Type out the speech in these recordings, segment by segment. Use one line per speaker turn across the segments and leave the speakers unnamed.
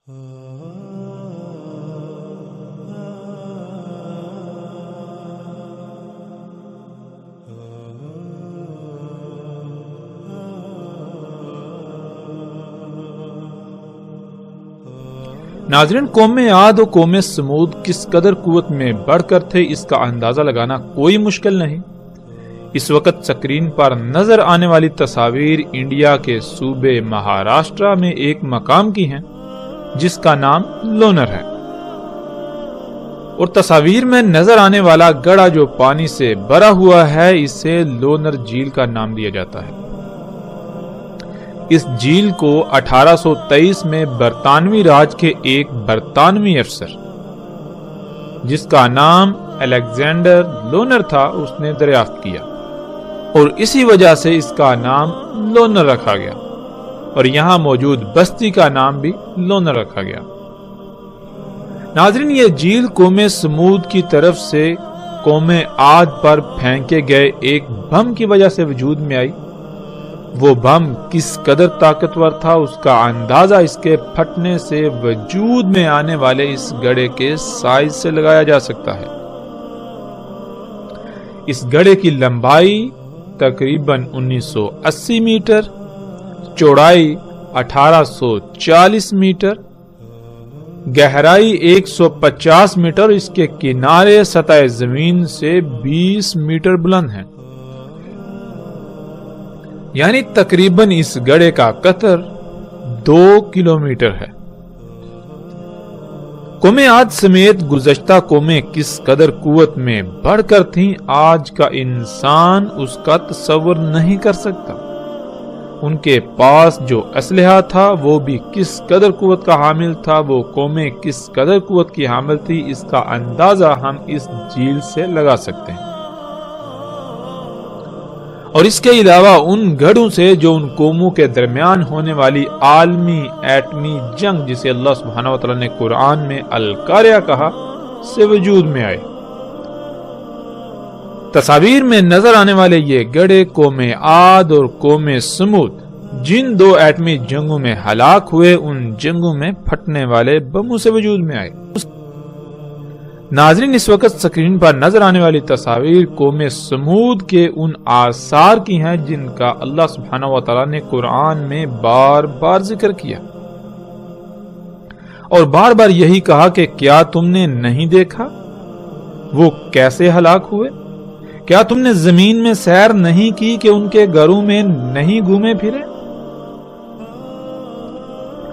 ناظرین، قوم عاد و قوم سمود کس قدر قوت میں بڑھ کر تھے اس کا اندازہ لگانا کوئی مشکل نہیں۔ اس وقت سکرین پر نظر آنے والی تصاویر انڈیا کے صوبے مہاراشٹرا میں ایک مقام کی ہیں جس کا نام لونر ہے، اور تصاویر میں نظر آنے والا گڑھا جو پانی سے بھرا ہوا ہے اسے لونر جھیل کا نام دیا جاتا ہے۔ اس جھیل کو 1823 میں برطانوی راج کے ایک برطانوی افسر جس کا نام الیگزینڈر لونر تھا اس نے دریافت کیا، اور اسی وجہ سے اس کا نام لونر رکھا گیا، اور یہاں موجود بستی کا نام بھی لونر رکھا گیا۔ ناظرین، یہ جھیل قوم سمود کی طرف سے قوم عاد پر پھینکے گئے ایک بم کی وجہ سے وجود میں آئی۔ وہ بم کس قدر طاقتور تھا اس کا اندازہ اس کے پھٹنے سے وجود میں آنے والے اس گڑھے کے سائز سے لگایا جا سکتا ہے۔ اس گڑھے کی لمبائی تقریباً 1980 میٹر، چوڑائی 1840 میٹر، گہرائی 150 میٹر، اس کے کنارے سطح زمین سے 20 میٹر بلند ہیں، یعنی تقریباً اس گڑھے کا قطر 2 کلومیٹر ہے۔ قوم عاد سمیت گزشتہ قومیں کس قدر قوت میں بڑھ کر تھیں آج کا انسان اس کا تصور نہیں کر سکتا۔ ان کے پاس جو اسلحہ تھا وہ بھی کس قدر قوت کا حامل تھا، وہ قومیں کس قدر قوت کی حامل تھی، اس کا اندازہ ہم اس جھیل سے لگا سکتے ہیں۔ اور اس کے علاوہ ان گڑھوں سے جو ان قوموں کے درمیان ہونے والی عالمی ایٹمی جنگ جسے اللہ سبحانہ وتعالی نے قرآن میں القاریہ کہا سے وجود میں آئے۔ تصاویر میں نظر آنے والے یہ گڑھے قوم عاد اور قوم سمود جن 2 ایٹمی جنگوں میں ہلاک ہوئے ان جنگوں میں پھٹنے والے بموں سے وجود میں آئے۔ ناظرین، اس وقت سکرین پر نظر آنے والی تصاویر قوم سمود کے ان آثار کی ہیں جن کا اللہ سبحانہ وتعالی نے قرآن میں بار بار ذکر کیا، اور بار بار یہی کہا کہ کیا تم نے نہیں دیکھا وہ کیسے ہلاک ہوئے؟ کیا تم نے زمین میں سیر نہیں کی کہ ان کے گھروں میں نہیں گھومے پھرے؟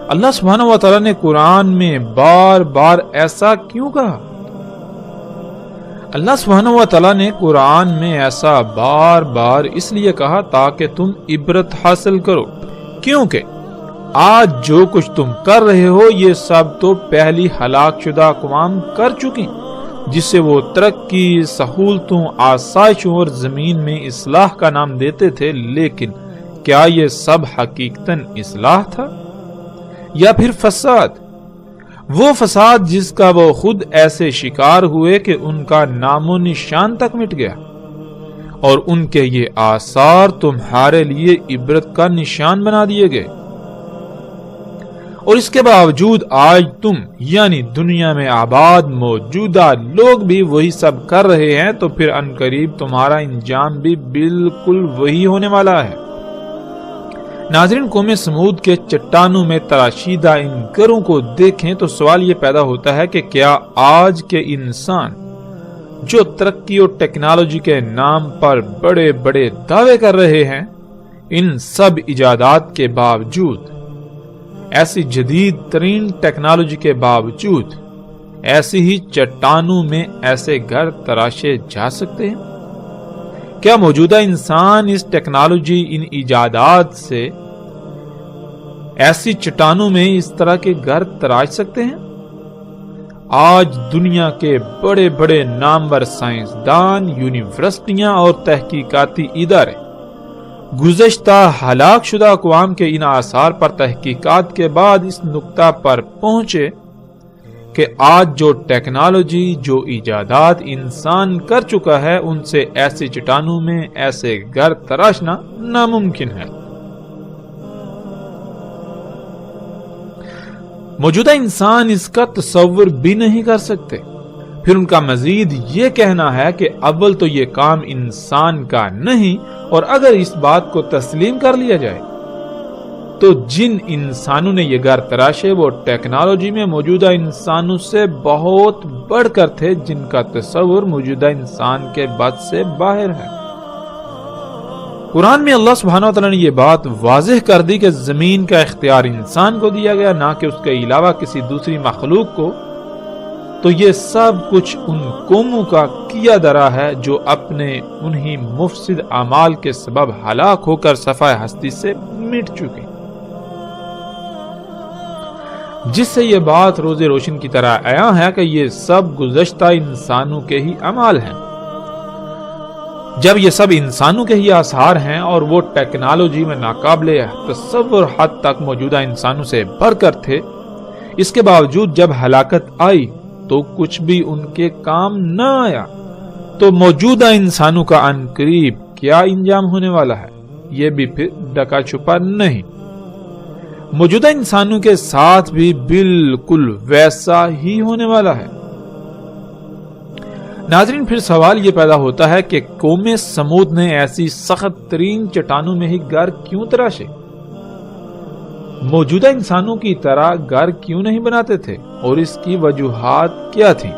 اللہ سبحانہ وتعالی نے قرآن میں بار بار ایسا کیوں کہا؟ اللہ سبحانہ وتعالی نے قرآن میں ایسا بار بار اس لیے کہا تاکہ تم عبرت حاصل کرو، کیونکہ آج جو کچھ تم کر رہے ہو یہ سب تو پہلی ہلاک شدہ اقوام کر چکی، جسے وہ ترقی، سہولتوں، آسائشوں اور زمین میں اصلاح کا نام دیتے تھے، لیکن کیا یہ سب حقیقتاً اصلاح تھا یا پھر فساد؟ وہ فساد جس کا وہ خود ایسے شکار ہوئے کہ ان کا نام و نشان تک مٹ گیا، اور ان کے یہ آثار تمہارے لیے عبرت کا نشان بنا دیے گئے، اور اس کے باوجود آج تم یعنی دنیا میں آباد موجودہ لوگ بھی وہی سب کر رہے ہیں، تو پھر عنقریب تمہارا انجام بھی بالکل وہی ہونے والا ہے۔ ناظرین، قوم سمود کے چٹانوں میں تراشیدہ ان گھروں کو دیکھیں تو سوال یہ پیدا ہوتا ہے کہ کیا آج کے انسان جو ترقی اور ٹیکنالوجی کے نام پر بڑے بڑے دعوے کر رہے ہیں، ان سب ایجادات کے باوجود، ایسی جدید ترین ٹیکنالوجی کے باوجود، ایسی ہی چٹانوں میں ایسے گھر تراشے جا سکتے ہیں؟ کیا موجودہ انسان اس ٹیکنالوجی، ان ایجادات سے ایسی چٹانوں میں اس طرح کے گھر تراش سکتے ہیں؟ آج دنیا کے بڑے بڑے نامور سائنسدان، یونیورسٹیاں اور تحقیقاتی ادارے گزشتہ ہلاک شدہ اقوام کے ان آثار پر تحقیقات کے بعد اس نقطہ پر پہنچے کہ آج جو ٹیکنالوجی، جو ایجادات انسان کر چکا ہے، ان سے ایسی چٹانوں میں ایسے گھر تراشنا ناممکن ہے۔ موجودہ انسان اس کا تصور بھی نہیں کر سکتے۔ پھر ان کا مزید یہ کہنا ہے کہ اول تو یہ کام انسان کا نہیں، اور اگر اس بات کو تسلیم کر لیا جائے تو جن انسانوں نے یہ گھر تراشے وہ ٹیکنالوجی میں موجودہ انسانوں سے بہت بڑھ کر تھے، جن کا تصور موجودہ انسان کے بس سے باہر ہے۔ قرآن میں اللہ سبحانہ و تعالیٰ نے یہ بات واضح کر دی کہ زمین کا اختیار انسان کو دیا گیا، نہ کہ اس کے علاوہ کسی دوسری مخلوق کو۔ تو یہ سب کچھ ان قوموں کا کیا درا ہے جو اپنے انہی مفسد اعمال کے سبب ہلاک ہو کر صفحہ ہستی سے مٹ چکے، جس سے یہ بات روز روشن کی طرح عیاں ہے کہ یہ سب گزشتہ انسانوں کے ہی اعمال ہیں۔ جب یہ سب انسانوں کے ہی آثار ہیں اور وہ ٹیکنالوجی میں ناقابل تصور حد تک موجودہ انسانوں سے بڑھ کر تھے، اس کے باوجود جب ہلاکت آئی تو کچھ بھی ان کے کام نہ آیا، تو موجودہ انسانوں کا ان قریب کیا انجام ہونے والا ہے یہ بھی پھر ڈکا چھپا نہیں۔ موجودہ انسانوں کے ساتھ بھی بالکل ویسا ہی ہونے والا ہے۔ ناظرین، پھر سوال یہ پیدا ہوتا ہے کہ قوم سمود نے ایسی سخت ترین چٹانوں میں ہی گھر کیوں تراشے؟ موجودہ انسانوں کی طرح گھر کیوں نہیں بناتے تھے، اور اس کی وجوہات کیا تھیں؟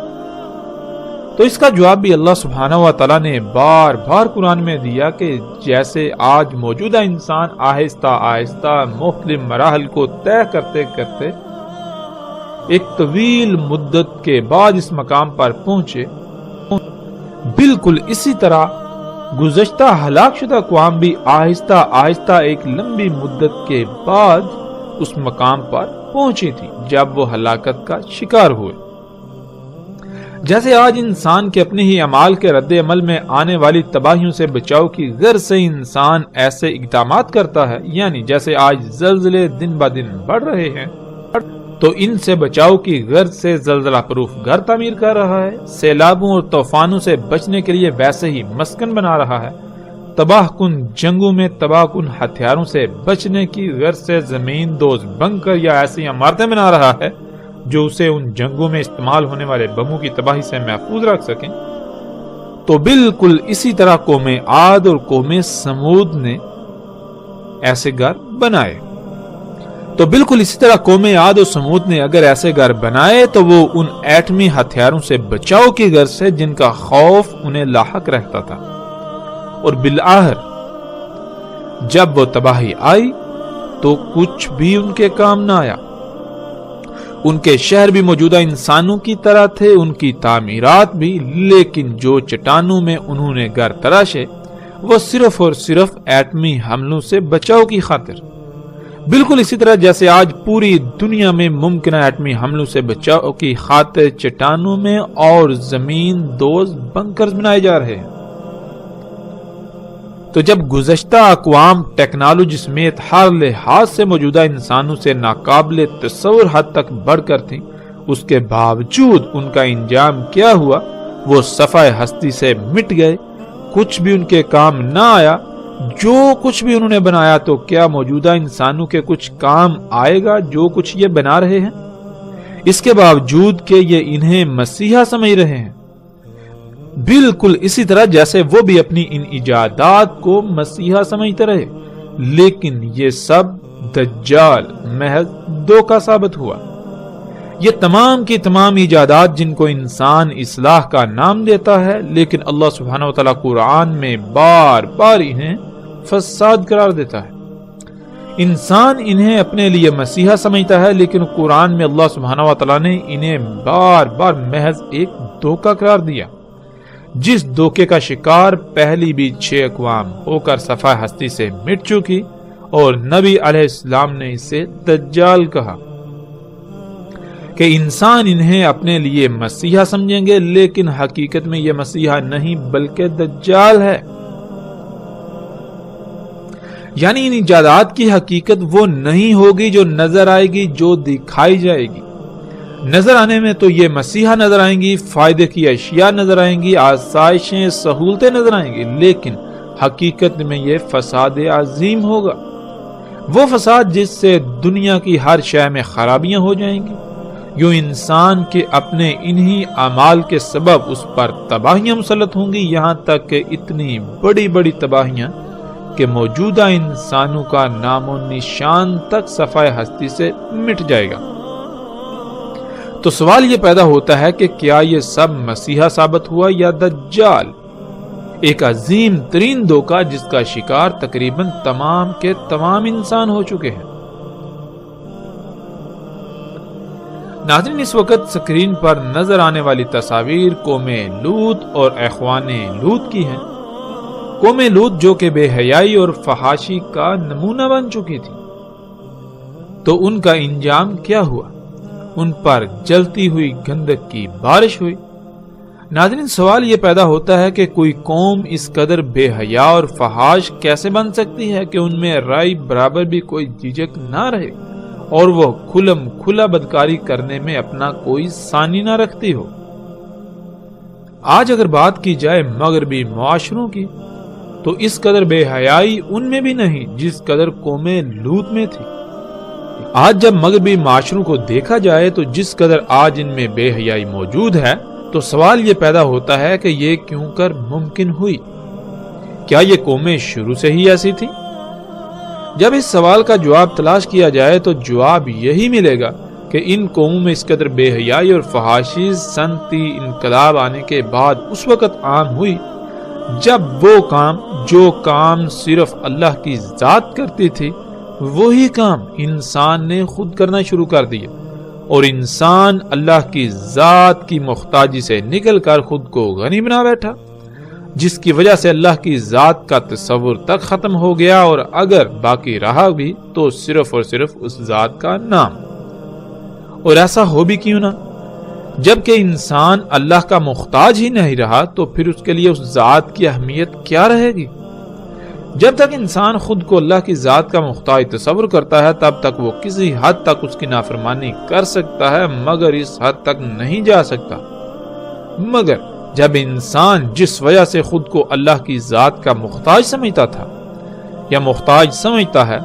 تو اس کا جواب بھی اللہ سبحانہ و تعالیٰ نے بار بار قرآن میں دیا کہ جیسے آج موجودہ انسان آہستہ آہستہ مختلف مراحل کو طے کرتے کرتے ایک طویل مدت کے بعد اس مقام پر پہنچے، بالکل اسی طرح گزشتہ ہلاک شدہ اقوام بھی آہستہ آہستہ ایک لمبی مدت کے بعد اس مقام پر پہنچی تھی جب وہ ہلاکت کا شکار ہوئے۔ جیسے آج انسان کے اپنے ہی اعمال کے رد عمل میں آنے والی تباہیوں سے بچاؤ کی غرض سے انسان ایسے اقدامات کرتا ہے، یعنی جیسے آج زلزلے دن بہ دن بڑھ رہے ہیں تو ان سے بچاؤ کی غرض سے زلزلہ پروف گھر تعمیر کر رہا ہے، سیلابوں اور طوفانوں سے بچنے کے لیے ویسے ہی مسکن بنا رہا ہے، تباہ کن جنگوں میں تباہ کن ہتھیاروں سے بچنے کی غرض سے زمین دوز بنکر یا ایسی عمارتیں بنا رہا ہے جو اسے ان جنگوں میں استعمال ہونے والے بموں کی تباہی سے محفوظ رکھ سکیں۔ تو بالکل اسی طرح قوم عاد اور قوم سمود نے ایسے گھر بنائے۔ تو بالکل اسی طرح قوم عاد اور سمود نے اگر ایسے گھر بنائے تو وہ ان ایٹمی ہتھیاروں سے بچاؤ کی غرض سے جن کا خوف انہیں لاحق رہتا تھا، اور بالآخر جب وہ تباہی آئی تو کچھ بھی ان کے کام نہ آیا۔ ان کے شہر بھی موجودہ انسانوں کی طرح تھے، ان کی تعمیرات بھی، لیکن جو چٹانوں میں انہوں نے گھر تراشے وہ صرف اور صرف ایٹمی حملوں سے بچاؤ کی خاطر، بالکل اسی طرح جیسے آج پوری دنیا میں ممکنہ ایٹمی حملوں سے بچاؤ کی خاطر چٹانوں میں اور زمین دوز بنکرز بنائے جا رہے ہیں۔ تو جب گزشتہ اقوام ٹیکنالوجی سمیت ہر لحاظ سے موجودہ انسانوں سے ناقابل تصور حد تک بڑھ کر تھیں، اس کے باوجود ان کا انجام کیا ہوا؟ وہ صفحہ ہستی سے مٹ گئے، کچھ بھی ان کے کام نہ آیا۔ جو کچھ بھی انہوں نے بنایا تو کیا موجودہ انسانوں کے کچھ کام آئے گا جو کچھ یہ بنا رہے ہیں؟ اس کے باوجود کہ یہ انہیں مسیحا سمجھ رہے ہیں، بالکل اسی طرح جیسے وہ بھی اپنی ان ایجادات کو مسیحا سمجھتے رہے، لیکن یہ سب دجال محض دھوکہ ثابت ہوا۔ یہ تمام کی تمام ایجادات جن کو انسان اصلاح کا نام دیتا ہے، لیکن اللہ سبحانہ و تعالیٰ قرآن میں بار بار انہیں فساد قرار دیتا ہے۔ انسان انہیں اپنے لیے مسیحا سمجھتا ہے، لیکن قرآن میں اللہ سبحانہ و تعالیٰ نے انہیں بار بار محض ایک دھوکہ قرار دیا، جس دھوکے کا شکار پہلی بھی 6 اقوام ہو کر صفحہ ہستی سے مٹ چکی، اور نبی علیہ السلام نے اسے دجال کہا کہ انسان انہیں اپنے لیے مسیحا سمجھیں گے، لیکن حقیقت میں یہ مسیحا نہیں بلکہ دجال ہے۔ یعنی ان ایجادات کی حقیقت وہ نہیں ہوگی جو نظر آئے گی، جو دکھائی جائے گی۔ نظر آنے میں تو یہ مسیحا نظر آئیں گی، فائدے کی اشیاء نظر آئیں گی، آسائشیں، سہولتیں نظر آئیں گی، لیکن حقیقت میں یہ فساد عظیم ہوگا۔ وہ فساد جس سے دنیا کی ہر شے میں خرابیاں ہو جائیں گی، یوں انسان کے اپنے انہی اعمال کے سبب اس پر تباہیاں مسلط ہوں گی، یہاں تک کہ اتنی بڑی بڑی تباہیاں کہ موجودہ انسانوں کا نام و نشان تک صفحہ ہستی سے مٹ جائے گا۔ تو سوال یہ پیدا ہوتا ہے کہ کیا یہ سب مسیحا ثابت ہوا یا دجال، ایک عظیم ترین دھوکہ جس کا شکار تقریباً تمام کے تمام انسان ہو چکے ہیں۔ ناظرین، اس وقت سکرین پر نظر آنے والی تصاویر قوم لوط اور اخوان لوط کی ہیں۔ قوم لوط جو کہ بے حیائی اور فحاشی کا نمونہ بن چکی تھی، تو ان کا انجام کیا ہوا؟ ان پر جلتی ہوئی گندک کی بارش ہوئی۔ ناظرین، سوال یہ پیدا ہوتا ہے کہ کوئی قوم اس قدر بے حیا اور فحاش کیسے بن سکتی ہے کہ ان میں رائے برابر بھی کوئی جھجک نہ رہے اور وہ کھلم کھلا بدکاری کرنے میں اپنا کوئی ثانی نہ رکھتی ہو۔ آج اگر بات کی جائے مغربی معاشروں کی، تو اس قدر بے حیائی ان میں بھی نہیں جس قدر قوم لوط میں تھی۔ آج جب مغربی معاشروں کو دیکھا جائے تو جس قدر آج ان میں بے حیائی موجود ہے، تو سوال یہ پیدا ہوتا ہے کہ یہ کیوں کر ممکن ہوئی؟ کیا یہ قومیں شروع سے ہی ایسی تھی؟ جب اس سوال کا جواب تلاش کیا جائے تو جواب یہی ملے گا کہ ان قوموں میں اس قدر بے حیائی اور فحاشی صنعتی انقلاب آنے کے بعد اس وقت عام ہوئی جب وہ کام جو کام صرف اللہ کی ذات کرتی تھی، وہی کام انسان نے خود کرنا شروع کر دیا، اور انسان اللہ کی ذات کی محتاجی سے نکل کر خود کو غنی بنا بیٹھا، جس کی وجہ سے اللہ کی ذات کا تصور تک ختم ہو گیا، اور اگر باقی رہا بھی تو صرف اور صرف اس ذات کا نام۔ اور ایسا ہو بھی کیوں نہ؟ جبکہ انسان اللہ کا محتاج ہی نہیں رہا تو پھر اس کے لیے اس ذات کی اہمیت کیا رہے گی؟ جب تک انسان خود کو اللہ کی ذات کا محتاج تصور کرتا ہے تب تک وہ کسی حد تک اس کی نافرمانی کر سکتا ہے، مگر اس حد تک نہیں جا سکتا۔ مگر جب انسان جس وجہ سے خود کو اللہ کی ذات کا محتاج سمجھتا تھا یا محتاج سمجھتا ہے،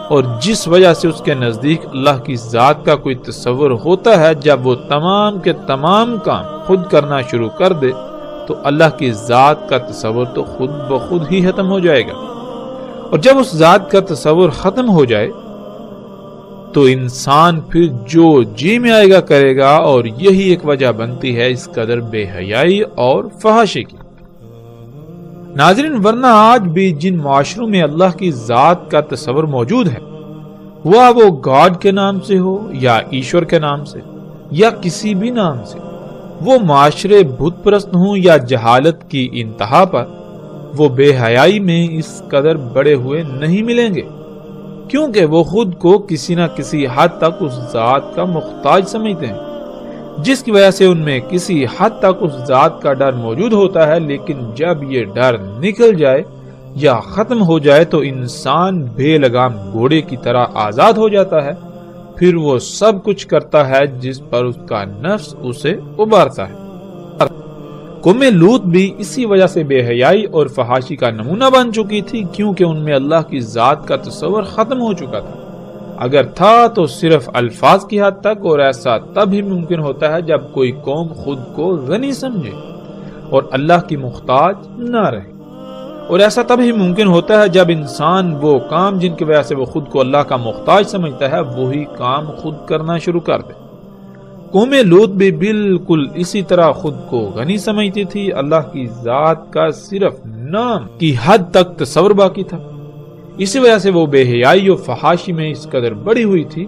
اور جس وجہ سے اس کے نزدیک اللہ کی ذات کا کوئی تصور ہوتا ہے، جب وہ تمام کے تمام کام خود کرنا شروع کر دے تو اللہ کی ذات کا تصور تو خود بخود ہی ختم ہو جائے گا، اور جب اس ذات کا تصور ختم ہو جائے تو انسان پھر جو جی میں آئے گا کرے گا، اور یہی ایک وجہ بنتی ہے اس قدر بے حیائی اور فحاشی کی۔ ناظرین، ورنہ آج بھی جن معاشروں میں اللہ کی ذات کا تصور موجود ہے، وہ گاڈ کے نام سے ہو یا ایشور کے نام سے یا کسی بھی نام سے، وہ معاشرے بت پرست ہوں یا جہالت کی انتہا پر، وہ بے حیائی میں اس قدر بڑے ہوئے نہیں ملیں گے، کیونکہ وہ خود کو کسی نہ کسی حد تک اس ذات کا محتاج سمجھتے ہیں، جس کی وجہ سے ان میں کسی حد تک اس ذات کا ڈر موجود ہوتا ہے۔ لیکن جب یہ ڈر نکل جائے یا ختم ہو جائے تو انسان بے لگام گھوڑے کی طرح آزاد ہو جاتا ہے، پھر وہ سب کچھ کرتا ہے جس پر اس کا نفس اسے ابھارتا ہے۔ قوم لوط بھی اسی وجہ سے بے حیائی اور فحاشی کا نمونہ بن چکی تھی، کیونکہ ان میں اللہ کی ذات کا تصور ختم ہو چکا تھا۔ اگر تھا تو صرف الفاظ کی حد تک، اور ایسا تب ہی ممکن ہوتا ہے جب کوئی قوم خود کو غنی سمجھے اور اللہ کی محتاج نہ رہے، اور ایسا تب ہی ممکن ہوتا ہے جب انسان وہ کام جن کی وجہ سے وہ خود کو اللہ کا محتاج سمجھتا ہے وہی کام خود کرنا شروع کر دے۔ قوم لوط بھی بالکل اسی طرح خود کو غنی سمجھتی تھی، اللہ کی ذات کا صرف نام کی حد تک تصور باقی تھا، اسی وجہ سے وہ بے حیائی و فحاشی میں اس قدر بڑی ہوئی تھی۔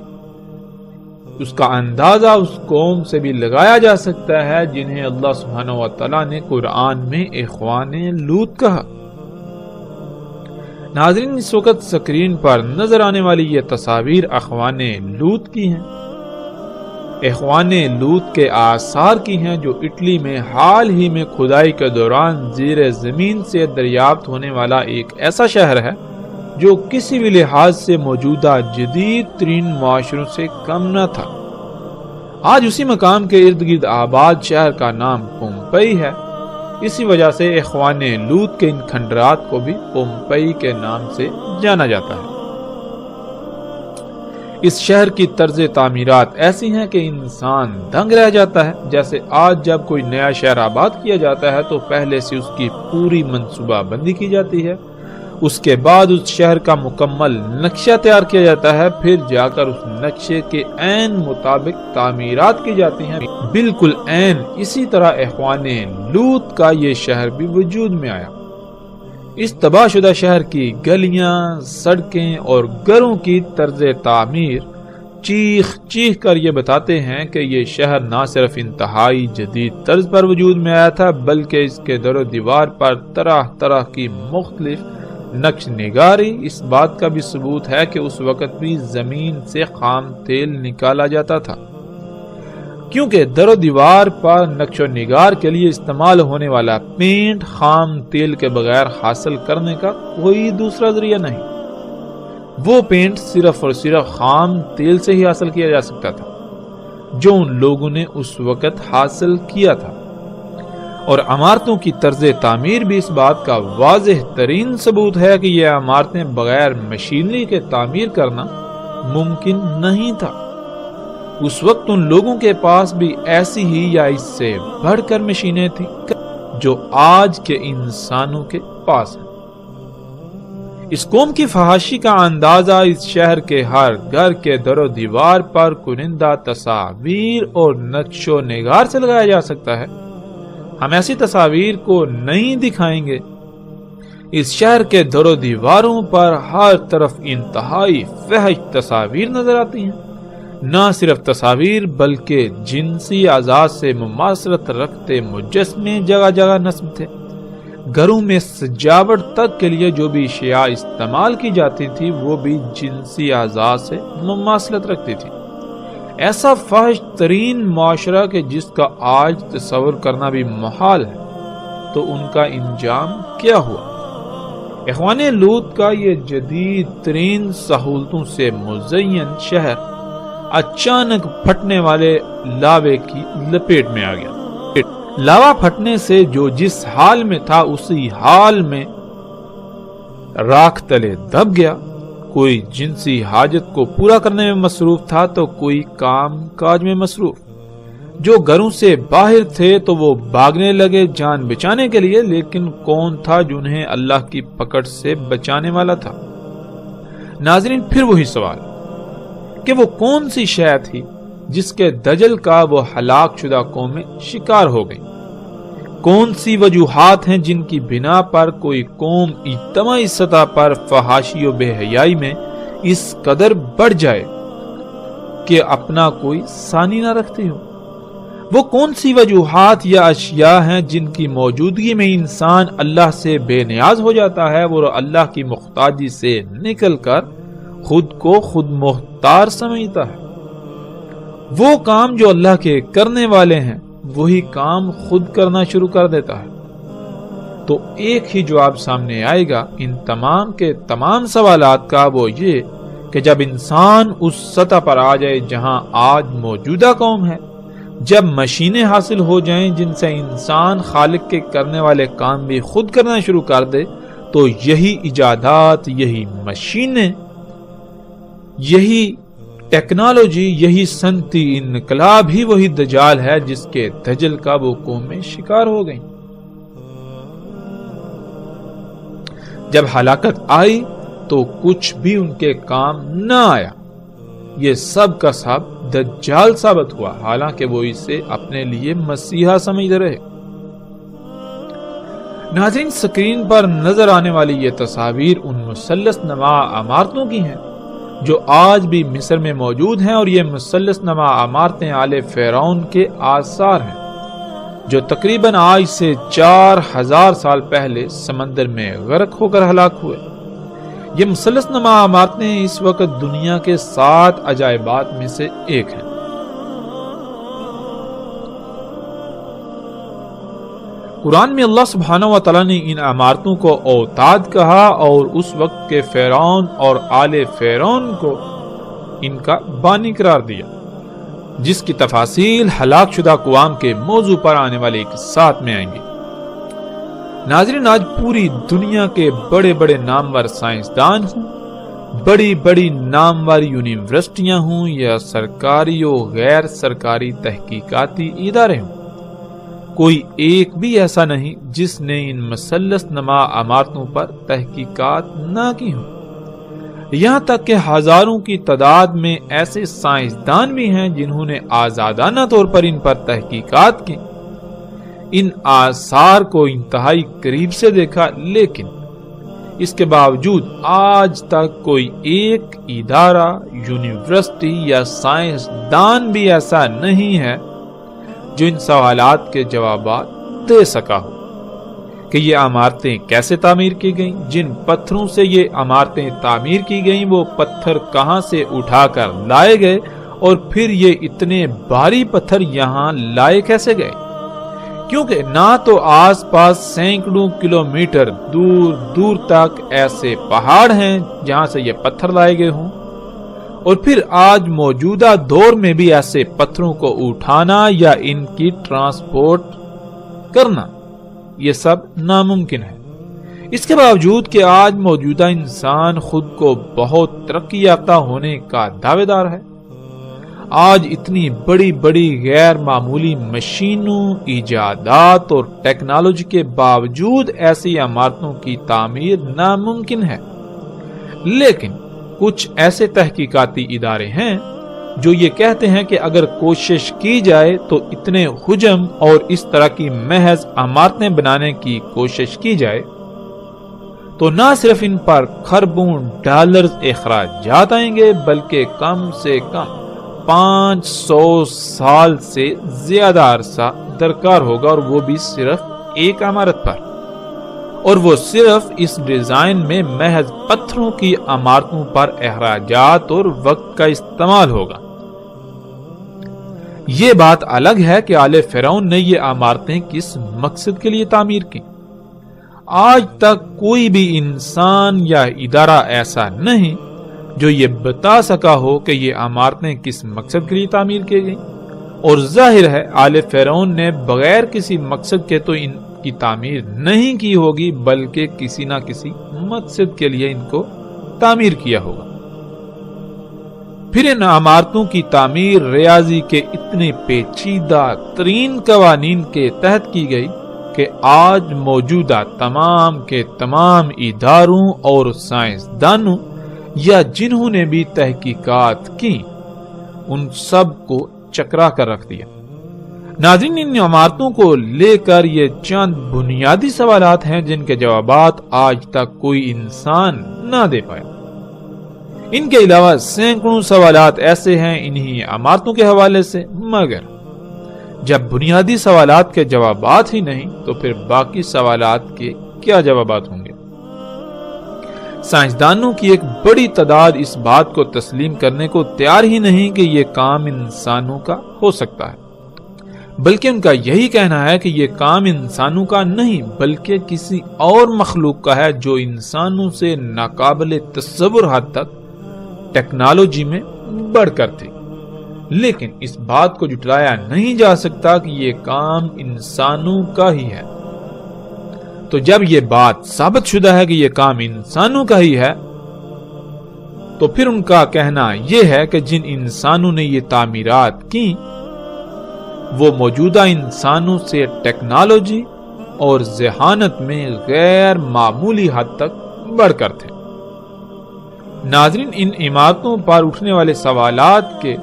اس کا اندازہ اس قوم سے بھی لگایا جا سکتا ہے جنہیں اللہ سبحانہ و تعالیٰ نے قرآن میں اخوان لوط کہا۔ ناظرین، اس وقت سکرین پر نظر آنے والی یہ تصاویر اخوان لوط کی ہیں، اخوان لوط کے آثار کی ہیں، جو اٹلی میں حال ہی میں کھدائی کے دوران زیر زمین سے دریافت ہونے والا ایک ایسا شہر ہے جو کسی بھی لحاظ سے موجودہ جدید ترین معاشروں سے کم نہ تھا۔ آج اسی مقام کے ارد گرد آباد شہر کا نام پومپئی ہے، اسی وجہ سے اخوان لوط کے ان کھنڈرات کو بھی پومپئی کے نام سے جانا جاتا ہے۔ اس شہر کی طرز تعمیرات ایسی ہیں کہ انسان دنگ رہ جاتا ہے۔ جیسے آج جب کوئی نیا شہر آباد کیا جاتا ہے تو پہلے سے اس کی پوری منصوبہ بندی کی جاتی ہے، اس کے بعد اس شہر کا مکمل نقشہ تیار کیا جاتا ہے، پھر جا کر اس نقشے کے عین مطابق تعمیرات کی جاتی ہیں۔ بالکل عین اسی طرح اخوان لوط کا یہ شہر بھی وجود میں آیا۔ اس تباہ شدہ شہر کی گلیاں، سڑکیں اور گھروں کی طرز تعمیر چیخ چیخ کر یہ بتاتے ہیں کہ یہ شہر نہ صرف انتہائی جدید طرز پر وجود میں آیا تھا، بلکہ اس کے در و دیوار پر طرح طرح کی مختلف نقش نگاری اس بات کا بھی ثبوت ہے کہ اس وقت بھی زمین سے خام تیل نکالا جاتا تھا، کیونکہ در و دیوار پر نقش و نگار کے لیے استعمال ہونے والا پینٹ خام تیل کے بغیر حاصل کرنے کا کوئی دوسرا ذریعہ نہیں۔ وہ پینٹ صرف اور صرف خام تیل سے ہی حاصل کیا جا سکتا تھا جو ان لوگوں نے اس وقت حاصل کیا تھا، اور عمارتوں کی طرز تعمیر بھی اس بات کا واضح ترین ثبوت ہے کہ یہ عمارتیں بغیر مشینری کے تعمیر کرنا ممکن نہیں تھا۔ اس وقت ان لوگوں کے پاس بھی ایسی ہی یا اس سے بڑھ کر مشینیں تھیں جو آج کے انسانوں کے پاس ہیں۔ اس قوم کی فحاشی کا اندازہ اس شہر کے ہر گھر کے در و دیوار پر کنندہ تصاویر اور نقش و نگار سے لگایا جا سکتا ہے۔ ہم ایسی تصاویر کو نہیں دکھائیں گے۔ اس شہر کے در و دیواروں پر ہر طرف انتہائی فحش تصاویر نظر آتی ہیں۔ نہ صرف تصاویر بلکہ جنسی اعضاء سے مماثلت رکھتے مجسمے جگہ جگہ نصب تھے۔ گھروں میں سجاوٹ تک کے لیے جو بھی اشیاء استعمال کی جاتی تھی وہ بھی جنسی اعضاء سے مماثلت رکھتی تھی۔ ایسا فحش ترین معاشرہ کہ جس کا آج تصور کرنا بھی محال ہے، تو ان کا انجام کیا ہوا؟ اخوان لوط کا یہ جدید ترین سہولتوں سے مزین شہر اچانک پھٹنے والے لاوے کی لپیٹ میں آ گیا۔ لاوا پھٹنے سے جو جس حال میں تھا اسی حال میں راکھ تلے دب گیا۔ کوئی جنسی حاجت کو پورا کرنے میں مصروف تھا تو کوئی کام کاج میں مصروف۔ جو گھروں سے باہر تھے تو وہ بھاگنے لگے جان بچانے کے لیے، لیکن کون تھا جنہیں اللہ کی پکڑ سے بچانے والا تھا؟ ناظرین، پھر وہی سوال کہ وہ کون سی شے تھی جس کے دجل کا وہ ہلاک شدہ قومیں شکار ہو گئی؟ کون سی وجوہات ہیں جن کی بنا پر کوئی قوم اجتماعی سطح پر فحاشی و بے حیائی میں اس قدر بڑھ جائے کہ اپنا کوئی ثانی نہ رکھتی ہو؟ وہ کون سی وجوہات یا اشیاء ہیں جن کی موجودگی میں انسان اللہ سے بے نیاز ہو جاتا ہے، وہ اللہ کی محتاجی سے نکل کر خود کو خود مختار سمجھتا ہے؟ وہ کام جو اللہ کے کرنے والے ہیں وہی کام خود کرنا شروع کر دیتا ہے۔ تو ایک ہی جواب سامنے آئے گا ان تمام کے تمام سوالات کا، وہ یہ کہ جب انسان اس سطح پر آ جائے جہاں آج موجودہ قوم ہے، جب مشینیں حاصل ہو جائیں جن سے انسان خالق کے کرنے والے کام بھی خود کرنا شروع کر دے، تو یہی ایجادات، یہی مشینیں، یہی ٹیکنالوجی، یہی صنعتی انقلاب ہی وہی دجال ہے جس کے دجل کا وہ قومیں شکار ہو گئیں۔ جب ہلاکت آئی تو کچھ بھی ان کے کام نہ آیا۔ یہ سب کا سب دجال ثابت ہوا، حالانکہ وہ اسے اپنے لیے مسیحا سمجھتے رہے۔ ناظرین، سکرین پر نظر آنے والی یہ تصاویر ان مثلث نما عمارتوں کی ہیں جو آج بھی مصر میں موجود ہیں، اور یہ مثلث نما عمارتیں آل فرعون کے آثار ہیں جو تقریباً آج سے 4000 سال پہلے سمندر میں غرق ہو کر ہلاک ہوئے۔ یہ مثلث نما عمارتیں اس وقت دنیا کے 7 عجائبات میں سے ایک ہیں۔ قرآن میں اللہ سبحانہ و تعالیٰ نے ان عمارتوں کو اوتاد کہا، اور اس وقت کے فرعون اور آل فرعون کو ان کا بانی قرار دیا، جس کی تفاصیل ہلاک شدہ اقوام کے موضوع پر آنے والے ایک ساتھ میں آئیں گی۔ ناظرین، آج پوری دنیا کے بڑے بڑے نامور سائنسدان ہوں، بڑی بڑی نامور یونیورسٹیاں ہوں یا سرکاری و غیر سرکاری تحقیقاتی ادارے ہوں، کوئی ایک بھی ایسا نہیں جس نے ان مثلث نما عمارتوں پر تحقیقات نہ کی ہوں۔ یہاں تک کہ ہزاروں کی تعداد میں ایسے سائنسدان بھی ہیں جنہوں نے آزادانہ طور پر ان پر تحقیقات کی، ان آثار کو انتہائی قریب سے دیکھا، لیکن اس کے باوجود آج تک کوئی ایک ادارہ، یونیورسٹی یا سائنسدان بھی ایسا نہیں ہے جو ان سوالات کے جوابات دے سکا ہو کہ یہ عمارتیں کیسے تعمیر کی گئیں، جن پتھروں سے یہ عمارتیں تعمیر کی گئیں وہ پتھر کہاں سے اٹھا کر لائے گئے، اور پھر یہ اتنے بھاری پتھر یہاں لائے کیسے گئے، کیونکہ نہ تو آس پاس سینکڑوں کلومیٹر دور دور تک ایسے پہاڑ ہیں جہاں سے یہ پتھر لائے گئے ہوں، اور پھر آج موجودہ دور میں بھی ایسے پتھروں کو اٹھانا یا ان کی ٹرانسپورٹ کرنا یہ سب ناممکن ہے۔ اس کے باوجود کہ آج موجودہ انسان خود کو بہت ترقی یافتہ ہونے کا دعوے دار ہے، آج اتنی بڑی بڑی غیر معمولی مشینوں، ایجادات اور ٹیکنالوجی کے باوجود ایسی عمارتوں کی تعمیر ناممکن ہے، لیکن کچھ ایسے تحقیقاتی ادارے ہیں جو یہ کہتے ہیں کہ اگر کوشش کی جائے تو اتنے حجم اور اس طرح کی محض عمارتیں بنانے کی کوشش کی جائے تو نہ صرف ان پر خربوں ڈالرز اخراجات آئیں گے، بلکہ کم سے کم 500 سال سے زیادہ عرصہ درکار ہوگا، اور وہ بھی صرف ایک عمارت پر، اور وہ صرف اس ڈیزائن میں محض پتھروں کی عمارتوں پر اخراجات اور وقت کا استعمال ہوگا۔ یہ بات الگ ہے کہ آل فرعون نے یہ عمارتیں کس مقصد کے لیے تعمیر کی۔ آج تک کوئی بھی انسان یا ادارہ ایسا نہیں جو یہ بتا سکا ہو کہ یہ عمارتیں کس مقصد کے لیے تعمیر کی گئیں، اور ظاہر ہے آل فرعون نے بغیر کسی مقصد کے تو ان کی تعمیر نہیں کی ہوگی، بلکہ کسی نہ کسی مقصد کے لیے ان کو تعمیر کیا ہوگا۔ پھر ان عمارتوں کی تعمیر ریاضی کے اتنے پیچیدہ ترین قوانین کے تحت کی گئی کہ آج موجودہ تمام کے تمام اداروں اور سائنسدانوں یا جنہوں نے بھی تحقیقات کی ان سب کو چکرا کر رکھ دیا۔ ناظرین، ان عمارتوں کو لے کر یہ چند بنیادی سوالات ہیں جن کے جوابات آج تک کوئی انسان نہ دے پایا۔ ان کے علاوہ سینکڑوں سوالات ایسے ہیں انہی عمارتوں کے حوالے سے، مگر جب بنیادی سوالات کے جوابات ہی نہیں تو پھر باقی سوالات کے کیا جوابات ہوں گے؟ سائنسدانوں کی ایک بڑی تعداد اس بات کو تسلیم کرنے کو تیار ہی نہیں کہ یہ کام انسانوں کا ہو سکتا ہے، بلکہ ان کا یہی کہنا ہے کہ یہ کام انسانوں کا نہیں بلکہ کسی اور مخلوق کا ہے جو انسانوں سے ناقابل تصور حد تک ٹیکنالوجی میں بڑھ کر تھی، لیکن اس بات کو جھٹلایا نہیں جا سکتا کہ یہ کام انسانوں کا ہی ہے۔ تو جب یہ بات ثابت شدہ ہے کہ یہ کام انسانوں کا ہی ہے تو پھر ان کا کہنا یہ ہے کہ جن انسانوں نے یہ تعمیرات کی وہ موجودہ انسانوں سے ٹیکنالوجی اور ذہانت میں غیر معمولی حد تک بڑھ کر تھے۔ ناظرین، ان عمارتوں پر اٹھنے والے سوالات کے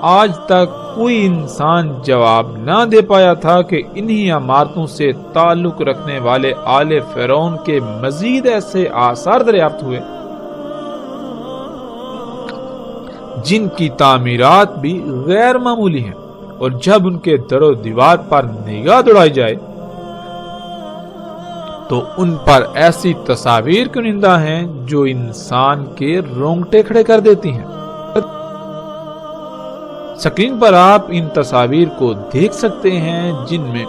آج تک کوئی انسان جواب نہ دے پایا تھا کہ انہی عمارتوں سے تعلق رکھنے والے آل فرعون کے مزید ایسے آثار دریافت ہوئے جن کی تعمیرات بھی غیر معمولی ہیں، اور جب ان کے در و دیوار پر نگاہ دوڑائی جائے تو ان پر ایسی تصاویر کنندہ ہیں جو انسان کے رونگٹے کھڑے کر دیتی ہیں۔ سکرین پر آپ ان تصاویر کو دیکھ سکتے ہیں جن میں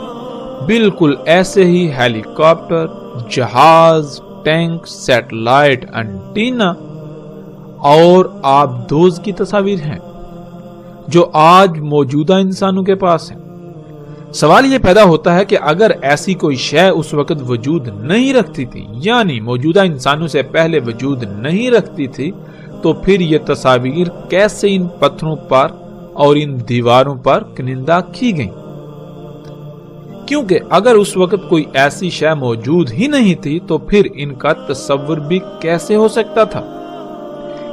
بالکل ایسے ہی ہیلی کاپٹر، جہاز، ٹینک، سیٹلائٹ انٹینا اور آبدوز کی تصاویر ہیں جو آج موجودہ انسانوں کے پاس ہیں۔ سوال یہ پیدا ہوتا ہے کہ اگر ایسی کوئی شے اس وقت وجود نہیں رکھتی تھی، یعنی موجودہ انسانوں سے پہلے وجود نہیں رکھتی تھی، تو پھر یہ تصاویر کیسے ان پتھروں پر اور ان دیواروں پر کنندہ کی گئیں؟ کیونکہ اگر اس وقت کوئی ایسی شے موجود ہی نہیں تھی تو پھر ان کا تصور بھی کیسے ہو سکتا تھا؟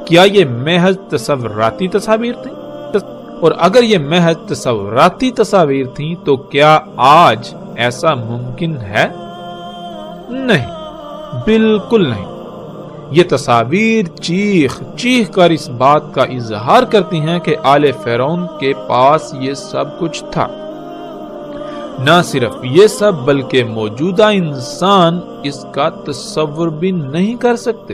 کیا یہ محض تصوراتی تصاویر تھیں؟ اور اگر یہ محض تصوراتی تصاویر تھیں تو کیا آج ایسا ممکن ہے؟ نہیں، بالکل نہیں۔ یہ تصاویر چیخ چیخ کر اس بات کا اظہار کرتی ہیں کہ آل فرعون کے پاس یہ سب کچھ تھا۔ نہ صرف یہ سب بلکہ موجودہ انسان اس کا تصور بھی نہیں کر سکتے۔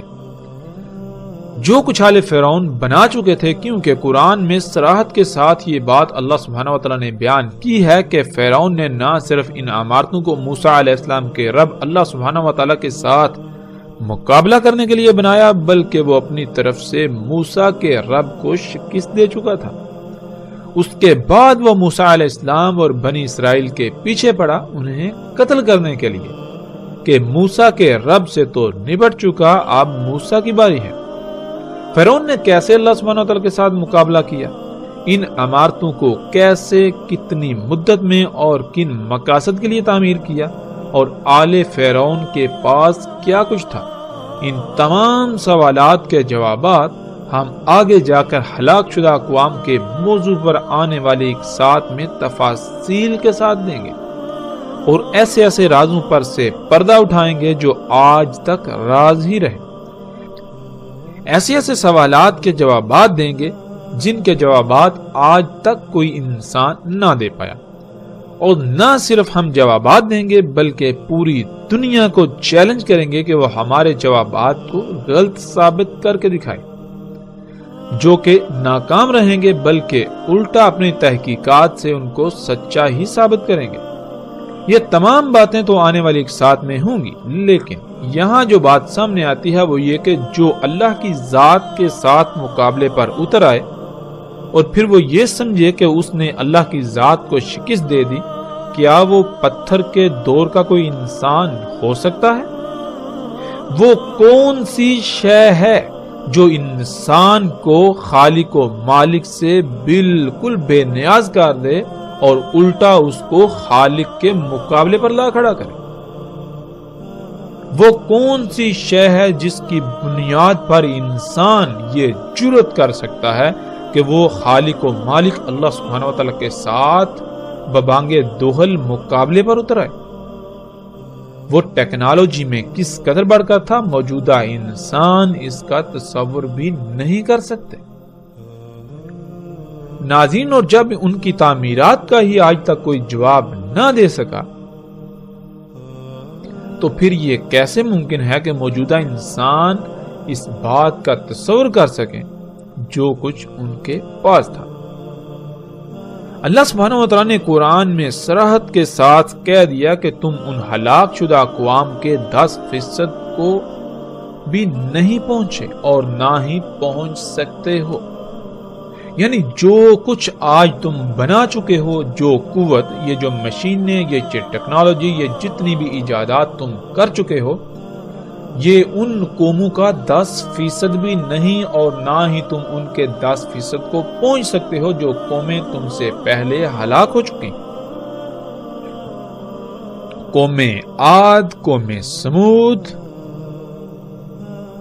جو کچھ آل فرعون بنا چکے تھے، کیونکہ قرآن میں صراحت کے ساتھ یہ بات اللہ سبحانہ وتعالی نے بیان کی ہے کہ فرعون نے نہ صرف ان عمارتوں کو موسیٰ علیہ السلام کے رب اللہ سبحانہ وتعالی کے ساتھ مقابلہ کرنے کے لیے بنایا، بلکہ وہ اپنی طرف سے موسیٰ کے رب کو شکست دے چکا تھا۔ اس کے بعد وہ موسیٰ علیہ السلام اور بنی اسرائیل کے پیچھے پڑا انہیں قتل کرنے کے لیے کہ موسیٰ کے رب سے تو نبٹ چکا، اب موسیٰ کی باری ہے۔ فرعون نے کیسے اللہ سبحانہ وتعالی کے ساتھ مقابلہ کیا؟ ان عمارتوں کو کیسے، کتنی مدت میں اور کن مقاصد کے لیے تعمیر کیا؟ اور آل فرعون کے پاس کیا کچھ تھا؟ ان تمام سوالات کے جوابات ہم آگے جا کر ہلاک شدہ اقوام کے موضوع پر آنے والے ایک ساتھ میں تفاصیل کے ساتھ دیں گے، اور ایسے ایسے رازوں پر سے پردہ اٹھائیں گے جو آج تک راز ہی رہے۔ ایسے ایسے سوالات کے جوابات دیں گے جن کے جوابات آج تک کوئی انسان نہ دے پایا، اور نہ صرف ہم جوابات دیں گے بلکہ پوری دنیا کو چیلنج کریں گے کہ وہ ہمارے جوابات کو غلط ثابت کر کے دکھائے۔ جو کہ ناکام رہیں گے بلکہ الٹا اپنی تحقیقات سے ان کو سچا ہی ثابت کریں گے۔ یہ تمام باتیں تو آنے والی ایک ساتھ میں ہوں گی، لیکن یہاں جو بات سامنے آتی ہے وہ یہ کہ جو اللہ کی ذات کے ساتھ مقابلے پر اتر آئے اور پھر وہ یہ سمجھے کہ اس نے اللہ کی ذات کو شکست دے دی، کیا وہ پتھر کے دور کا کوئی انسان ہو سکتا ہے؟ وہ کون سی شے ہے جو انسان کو خالق و مالک سے بالکل بے نیاز کر دے اور الٹا اس کو خالق کے مقابلے پر لا کھڑا کرے؟ وہ کون سی شے ہے جس کی بنیاد پر انسان یہ جرأت کر سکتا ہے کہ وہ خالق و مالک اللہ سبحانہ وتعالی کے ساتھ ببانگے دوہل مقابلے پر اتر آئے؟ وہ ٹیکنالوجی میں کس قدر بڑھ کر تھا، موجودہ انسان اس کا تصور بھی نہیں کر سکتے۔ ناظرین، اور جب ان کی تعمیرات کا ہی آج تک کوئی جواب نہ دے سکا تو پھر یہ کیسے ممکن ہے کہ موجودہ انسان اس بات کا تصور کر سکیں جو کچھ ان کے پاس تھا؟ اللہ سبحانہ وتعالی نے قرآن میں صراحت کے ساتھ کہہ دیا کہ تم ان ہلاک شدہ اقوام کے 10% کو بھی نہیں پہنچے اور نہ ہی پہنچ سکتے ہو۔ یعنی جو کچھ آج تم بنا چکے ہو، جو قوت، یہ جو مشینیں، یہ ٹیکنالوجی، یہ جتنی بھی ایجادات تم کر چکے ہو، یہ ان قوموں کا 10% بھی نہیں، اور نہ ہی تم ان کے 10% کو پہنچ سکتے ہو جو قومیں تم سے پہلے ہلاک ہو چکی۔ قوم عاد، قوم سمود،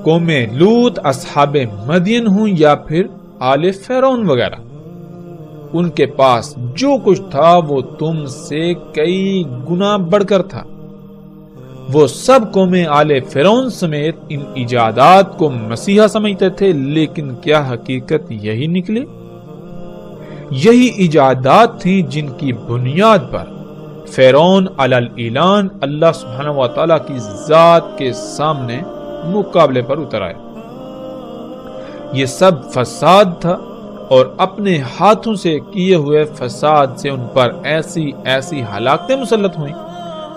قوم لوط، اصحاب مدین ہوں یا پھر آل فرعون وغیرہ، ان کے پاس جو کچھ تھا وہ تم سے کئی گنا بڑھ کر تھا۔ وہ سب قومیں آل فرعون سمیت ان ایجادات کو مسیحا سمجھتے تھے، لیکن کیا حقیقت یہی نکلی؟ یہی ایجادات تھیں جن کی بنیاد پر فرعون علی الاعلان اللہ سبحانہ وتعالی کی ذات کے سامنے مقابلے پر اتر آئے۔ یہ سب فساد تھا، اور اپنے ہاتھوں سے کیے ہوئے فساد سے ان پر ایسی ایسی ہلاکتیں مسلط ہوئیں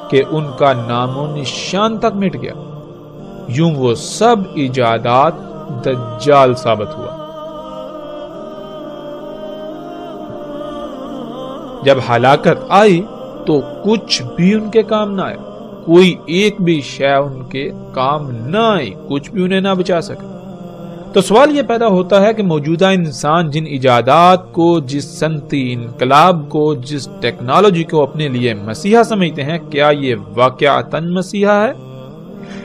کہ ان کا نام و نشان تک مٹ گیا۔ یوں وہ سب ایجادات دجال ثابت ہوا۔ جب ہلاکت آئی تو کچھ بھی ان کے کام نہ آئے، کوئی ایک بھی شے ان کے کام نہ آئی، کچھ بھی انہیں نہ بچا سکے۔ تو سوال یہ پیدا ہوتا ہے کہ موجودہ انسان جن ایجادات کو، جس صنعتی انقلاب کو، جس ٹیکنالوجی کو اپنے لیے مسیحا سمجھتے ہیں، کیا یہ واقعتاً مسیحا ہے؟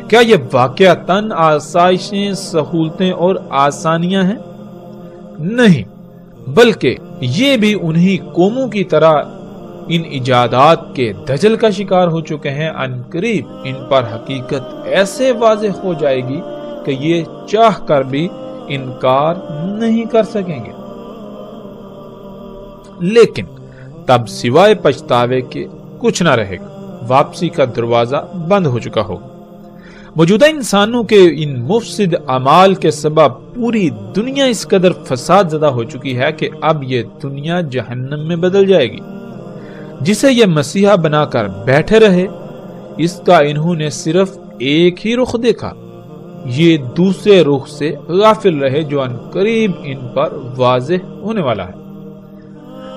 کیا یہ واقعتاً آسائشیں، سہولتیں اور آسانیاں ہیں؟ نہیں، بلکہ یہ بھی انہی قوموں کی طرح ان ایجادات کے دجل کا شکار ہو چکے ہیں۔ عنقریب ان پر حقیقت ایسے واضح ہو جائے گی کہ یہ چاہ کر بھی انکار نہیں کر سکیں گے، لیکن تب سوائے پچھتاوے کے کچھ نہ رہے گا، واپسی کا دروازہ بند ہو چکا ہوگا۔ موجودہ انسانوں کے ان مفسد اعمال کے سبب پوری دنیا اس قدر فساد زدہ ہو چکی ہے کہ اب یہ دنیا جہنم میں بدل جائے گی۔ جسے یہ مسیحا بنا کر بیٹھے رہے، اس کا انہوں نے صرف ایک ہی رخ دیکھا، یہ دوسرے رخ سے غافل رہے جو عنقریب ان پر واضح ہونے والا ہے۔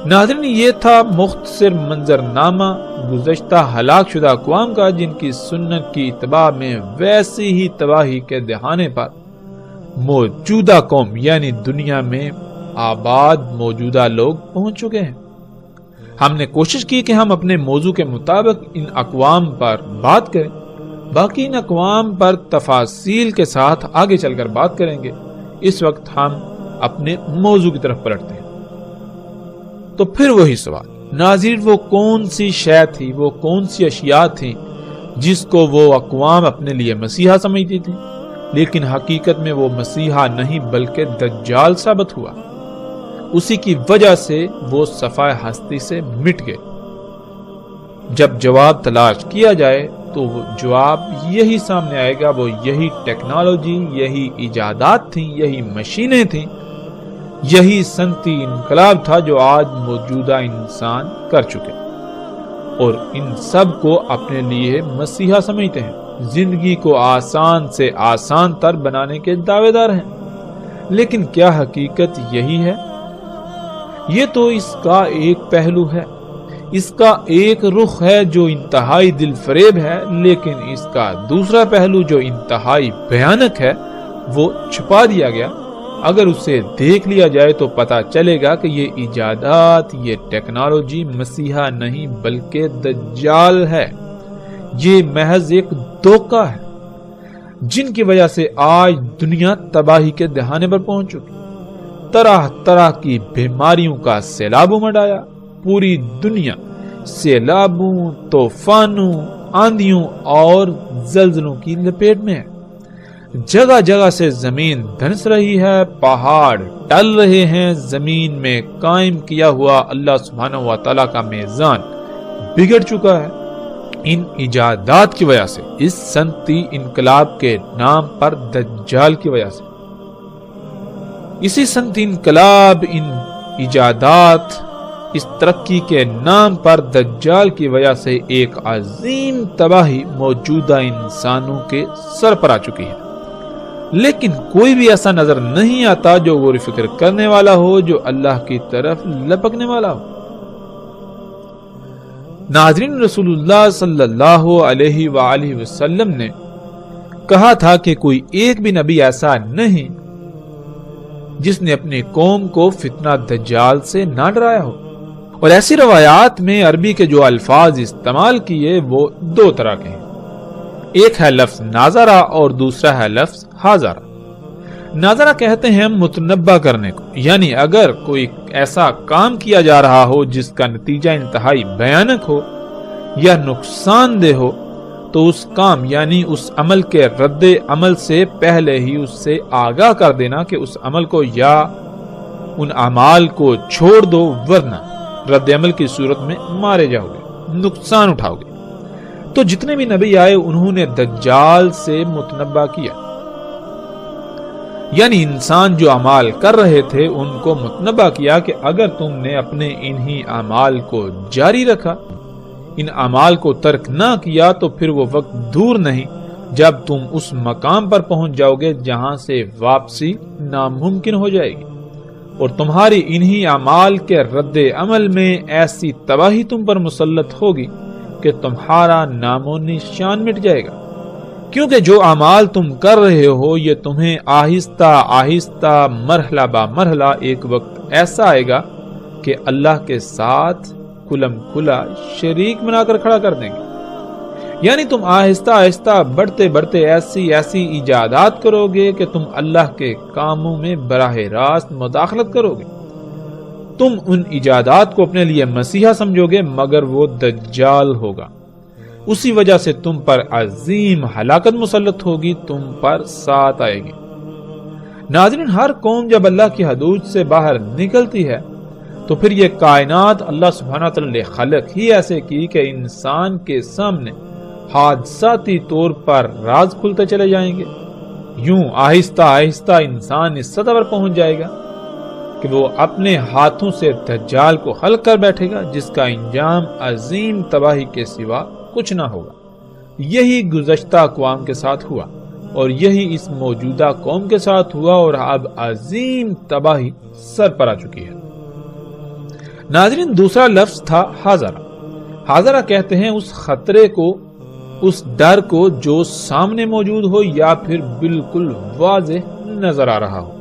ناظرین، یہ تھا مختصر منظرنامہ گزشتہ ہلاک شدہ اقوام کا، جن کی سنت کی اتباع میں ویسی ہی تباہی کے دہانے پر موجودہ قوم یعنی دنیا میں آباد موجودہ لوگ پہنچ چکے ہیں۔ ہم نے کوشش کی کہ ہم اپنے موضوع کے مطابق ان اقوام پر بات کریں، باقی ان اقوام پر تفاصیل کے ساتھ آگے چل کر بات کریں گے۔ اس وقت ہم اپنے موضوع کی طرف پلٹتے ہیں۔ تو پھر وہی سوال، ناظرین، وہ کون سی شے تھی، وہ کون سی اشیاء تھیں جس کو وہ اقوام اپنے لیے مسیحا سمجھتی تھی، لیکن حقیقت میں وہ مسیحا نہیں بلکہ دجال ثابت ہوا۔ اسی کی وجہ سے وہ صفائے ہستی سے مٹ گئے۔ جب جواب تلاش کیا جائے تو وہ جواب یہی سامنے آئے گا، وہ یہی ٹیکنالوجی، یہی ایجادات تھیں، یہی مشینیں تھیں، یہی صنعتی انقلاب تھا جو آج موجودہ انسان کر چکے اور ان سب کو اپنے لیے مسیحا سمجھتے ہیں، زندگی کو آسان سے آسان تر بنانے کے دعوے دار ہیں۔ لیکن کیا حقیقت یہی ہے؟ یہ تو اس کا ایک پہلو ہے، اس کا ایک رخ ہے جو انتہائی دل فریب ہے، لیکن اس کا دوسرا پہلو جو انتہائی بھیانک ہے وہ چھپا دیا گیا۔ اگر اسے دیکھ لیا جائے تو پتا چلے گا کہ یہ ایجادات، یہ ٹیکنالوجی مسیحا نہیں بلکہ دجال ہے، یہ محض ایک دھوکہ ہے، جن کی وجہ سے آج دنیا تباہی کے دہانے پر پہنچ چکی، طرح طرح کی بیماریوں کا سیلاب امڑ آیا، پوری دنیا سیلابوں، طوفانوں، آندھیوں اور زلزلوں کی لپیٹ میں ہے۔ جگہ جگہ سے زمین دھنس رہی ہے، پہاڑ ٹل رہے ہیں، زمین میں قائم کیا ہوا اللہ سبحانہ و تعالیٰ کا میزان بگڑ چکا ہے۔ ان ایجادات کی وجہ سے، اس صنعتی انقلاب کے نام پر دجال کی وجہ سے، اسی صنعتی انقلاب، ان ایجادات، اس ترقی کے نام پر دجال کی وجہ سے ایک عظیم تباہی موجودہ انسانوں کے سر پر آ چکی ہے۔ لیکن کوئی بھی ایسا نظر نہیں آتا جو غور و فکر کرنے والا ہو، جو اللہ کی طرف لپکنے والا ہو۔ ناظرین، رسول اللہ صلی اللہ علیہ وآلہ وسلم نے کہا تھا کہ کوئی ایک بھی نبی ایسا نہیں جس نے اپنی قوم کو فتنہ دجال سے نہ ڈرایا ہو۔ اور ایسی روایات میں عربی کے جو الفاظ استعمال کیے وہ دو طرح کے ہیں، ایک ہے لفظ ناظرہ اور دوسرا ہے لفظ حاضرہ۔ ناظرہ کہتے ہیں متنبہ کرنے کو، یعنی اگر کوئی ایسا کام کیا جا رہا ہو جس کا نتیجہ انتہائی بھیانک ہو یا نقصان دہ ہو تو اس کام یعنی اس عمل کے رد عمل سے پہلے ہی اس سے آگاہ کر دینا کہ اس عمل کو یا ان اعمال کو چھوڑ دو، ورنہ رد عمل کی صورت میں مارے جاؤ گے، نقصان اٹھاؤ گے۔ تو جتنے بھی نبی آئے انہوں نے دجال سے متنبہ کیا، یعنی انسان جو اعمال کر رہے تھے ان کو متنبہ کیا کہ اگر تم نے اپنے انہی اعمال کو جاری رکھا، ان اعمال کو ترک نہ کیا، تو پھر وہ وقت دور نہیں جب تم اس مقام پر پہنچ جاؤ گے جہاں سے واپسی ناممکن ہو جائے گی اور تمہاری انہی اعمال کے رد عمل میں ایسی تباہی تم پر مسلط ہوگی کہ تمہارا نام و نشان مٹ جائے گا، کیونکہ جو اعمال تم کر رہے ہو یہ تمہیں آہستہ آہستہ مرحلہ با مرحلہ ایک وقت ایسا آئے گا کہ اللہ کے ساتھ کھلم کھلا شریک بنا کر کھڑا کر دیں گے۔ یعنی تم آہستہ آہستہ بڑھتے بڑھتے ایسی ایجادات کرو گے کہ تم اللہ کے کاموں میں براہ راست مداخلت کرو گے۔ تم ان ایجادات کو اپنے لیے مسیحا سمجھو گے، مگر وہ دجال ہوگا۔ اسی وجہ سے تم پر عظیم ہلاکت مسلط ہوگی، تم پر ساتھ آئے گی۔ ناظرین، ہر قوم جب اللہ کی حدود سے باہر نکلتی ہے تو پھر یہ کائنات اللہ سبحانہ وتعالی نے خلق ہی ایسے کی کہ انسان کے سامنے حادثاتی طور پر راز کھلتے چلے جائیں گے۔ یوں آہستہ آہستہ انسان اس سطح پر پہنچ جائے گا کہ وہ اپنے ہاتھوں سے دجال کو خلق کر بیٹھے گا، جس کا انجام عظیم تباہی کے سوا کچھ نہ ہوگا۔ یہی گزشتہ اقوام کے ساتھ ہوا اور یہی اس موجودہ قوم کے ساتھ ہوا، اور اب عظیم تباہی سر پر آ چکی ہے۔ ناظرین، دوسرا لفظ تھا حاضرہ۔ حاضرہ کہتے ہیں اس خطرے کو، اس ڈر کو جو سامنے موجود ہو یا پھر بالکل واضح نظر آ رہا ہو۔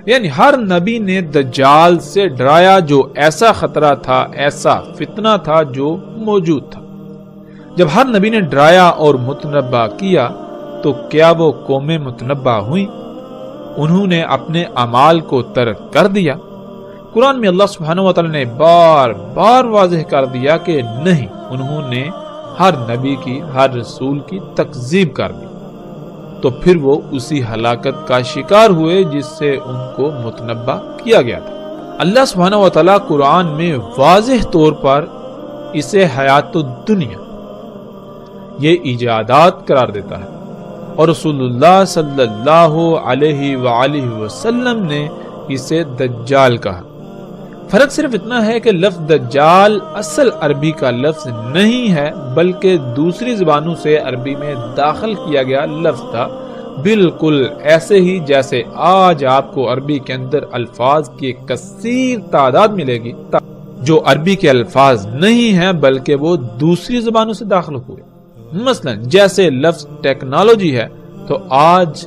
یعنی ہر نبی نے دجال سے ڈرایا، جو ایسا خطرہ تھا، ایسا فتنہ تھا جو موجود تھا۔ جب ہر نبی نے ڈرایا اور متنبہ کیا تو کیا وہ قومیں متنبہ ہوئیں؟ انہوں نے اپنے اعمال کو ترک کر دیا۔ قرآن میں اللہ سبحانہ وتعالی نے بار بار واضح کر دیا کہ نہیں، انہوں نے ہر نبی کی، ہر رسول کی تکذیب کر دی، تو پھر وہ اسی ہلاکت کا شکار ہوئے جس سے ان کو متنبہ کیا گیا تھا۔ اللہ سبحانہ وتعالی قرآن میں واضح طور پر اسے حیات الدنیا، یہ ایجادات قرار دیتا ہے، اور رسول اللہ صلی اللہ علیہ وآلہ وسلم نے اسے دجال کہا۔ فرق صرف اتنا ہے کہ لفظ دجال اصل عربی کا لفظ نہیں ہے، بلکہ دوسری زبانوں سے عربی میں داخل کیا گیا لفظ تھا، بالکل ایسے ہی جیسے آج آپ کو عربی کے اندر الفاظ کی ایک کثیر تعداد ملے گی جو عربی کے الفاظ نہیں ہیں بلکہ وہ دوسری زبانوں سے داخل ہوئے۔ مثلا جیسے لفظ ٹیکنالوجی ہے تو آج